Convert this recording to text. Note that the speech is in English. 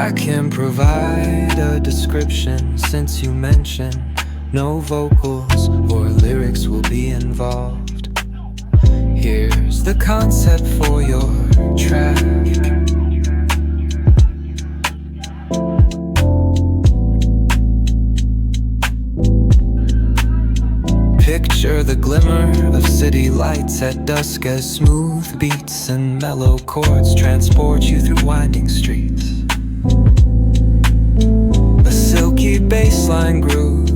I can provide a description since you mentioned no vocals or lyrics will be involved. Here's the concept for your track. Picture the glimmer of city lights at dusk as smooth beats and mellow chords transport you through winding streets. A silky bassline groove